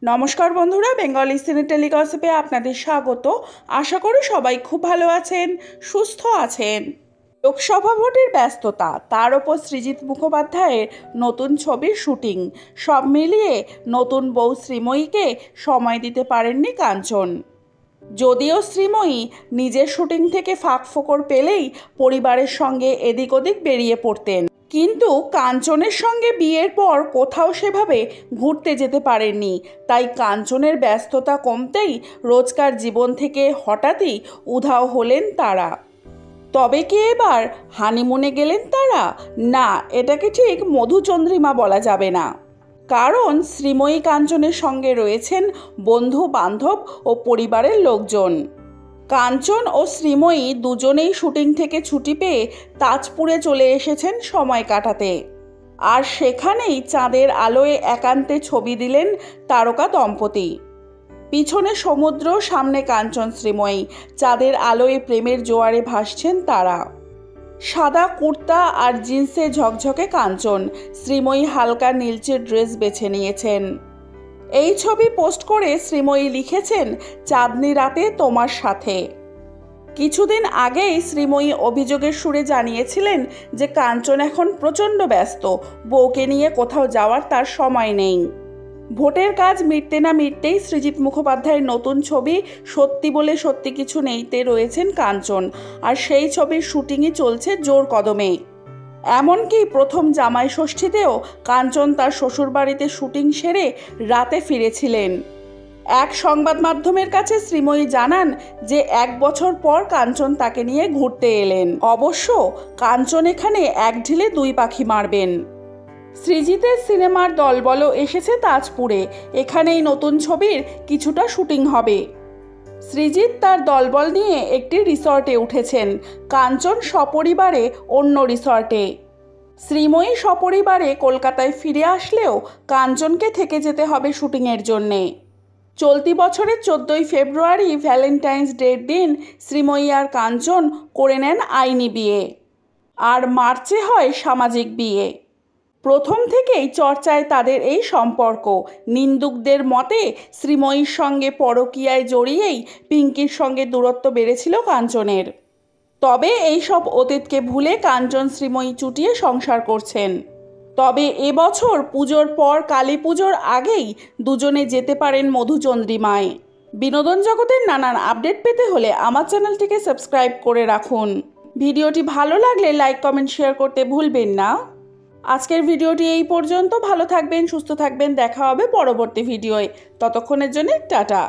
নমস্কার বন্ধুরা, বেঙ্গলি সিনে টেলিগসিপে আপনাদের স্বাগত। আশা করি সবাই খুব ভালো আছেন, সুস্থ আছেন। লোকসভা ভোটের ব্যস্ততা, তার ওপর সৃজিত মুখোপাধ্যায়ের নতুন ছবির শুটিং, সব মিলিয়ে নতুন বউ শ্রীময়ীকে সময় দিতে পারেননি কাঞ্চন। যদিও শ্রীময়ী নিজের শুটিং থেকে ফাঁক ফোকর পেলেই পরিবারের সঙ্গে এদিক ওদিক বেরিয়ে পড়তেন, কিন্তু কাঞ্চনের সঙ্গে বিয়ের পর কোথাও সেভাবে ঘুরতে যেতে পারেননি। তাই কাঞ্চনের ব্যস্ততা কমতেই রোজকার জীবন থেকে হঠাৎই উধাও হলেন তারা। তবে কি এবার হানিমুনে গেলেন তারা? না, এটাকে ঠিক মধুচন্দ্রিমা বলা যাবে না, কারণ শ্রীময়ী কাঞ্চনের সঙ্গে রয়েছেন বন্ধু বান্ধব ও পরিবারের লোকজন। কাঞ্চন ও শ্রীময়ী দুজনেই শুটিং থেকে ছুটি পেয়ে তাজপুরে চলে এসেছেন সময় কাটাতে। আর সেখানেই চাঁদের আলোয় একান্তে ছবি দিলেন তারকা দম্পতি। পিছনে সমুদ্র, সামনে কাঞ্চন শ্রীময়ী, চাঁদের আলোয় প্রেমের জোয়ারে ভাসছেন তারা। সাদা কুর্তা আর জিন্সে ঝকঝকে কাঞ্চন, শ্রীময়ী হালকা নীলচে ড্রেস বেছে নিয়েছেন। এই ছবি পোস্ট করে শ্রীময়ী লিখেছেন, চাঁদনি রাতে তোমার সাথে। কিছুদিন আগেই শ্রীময়ী অভিযোগের সুরে জানিয়েছিলেন যে কাঞ্চন এখন প্রচণ্ড ব্যস্ত, বউকে নিয়ে কোথাও যাওয়ার তার সময় নেই। ভোটের কাজ মিটতে না মিটতেই সৃজিত মুখোপাধ্যায়ের নতুন ছবি সত্যি বলে সত্যি কিছু নেইতে রয়েছেন কাঞ্চন, আর সেই ছবির শুটিংই চলছে জোর কদমে। এমনকি প্রথম জামাই ষষ্ঠীতেও কাঞ্চন তার শ্বশুরবাড়িতে শুটিং সেরে রাতে ফিরেছিলেন। এক সংবাদ মাধ্যমের কাছে শ্রীময়ী জানান যে 1 বছর পর কাঞ্চন তাকে নিয়ে ঘুরতে এলেন। অবশ্য কাঞ্চন এখানে এক ঢিলে 2 পাখি মারবেন। সৃজিতের সিনেমার দলবলও এসেছে তাজপুরে, এখানেই নতুন ছবির কিছুটা শুটিং হবে। সৃজিত তার দলবল নিয়ে একটি রিসর্টে উঠেছেন, কাঞ্চন সপরিবারে অন্য রিসর্টে। শ্রীময়ী সপরিবারে কলকাতায় ফিরে আসলেও কাঞ্চনকে থেকে যেতে হবে শুটিংয়ের জন্যে। চলতি বছরের 14ই ফেব্রুয়ারি ভ্যালেন্টাইন্স ডের দিন শ্রীময়ী আর কাঞ্চন করে নেন আইনি বিয়ে, আর মার্চে হয় সামাজিক বিয়ে। প্রথম থেকেই চর্চায় তাদের এই সম্পর্ক। নিন্দুকদের মতে শ্রীময়ীর সঙ্গে পরকীয়ায় জড়িয়েই পিঙ্কির সঙ্গে দূরত্ব বেড়েছিল কাঞ্চনের। তবে এই সব অতীতকে ভুলে কাঞ্চন শ্রীময়ী চুটিয়ে সংসার করছেন। তবে এবছর পুজোর পর কালী পুজোর আগেই দুজনে যেতে পারেন মধুচন্দ্রিমায়। বিনোদন জগতের নানান আপডেট পেতে হলে আমার চ্যানেলটিকে সাবস্ক্রাইব করে রাখুন। ভিডিওটি ভালো লাগলে লাইক, কমেন্ট, শেয়ার করতে ভুলবেন না। আজকের ভিডিওটি এই পর্যন্ত। ভালো থাকবেন, সুস্থ থাকবেন, দেখা হবে পরবর্তী ভিডিওয়। ততক্ষণের জন্য টাটা।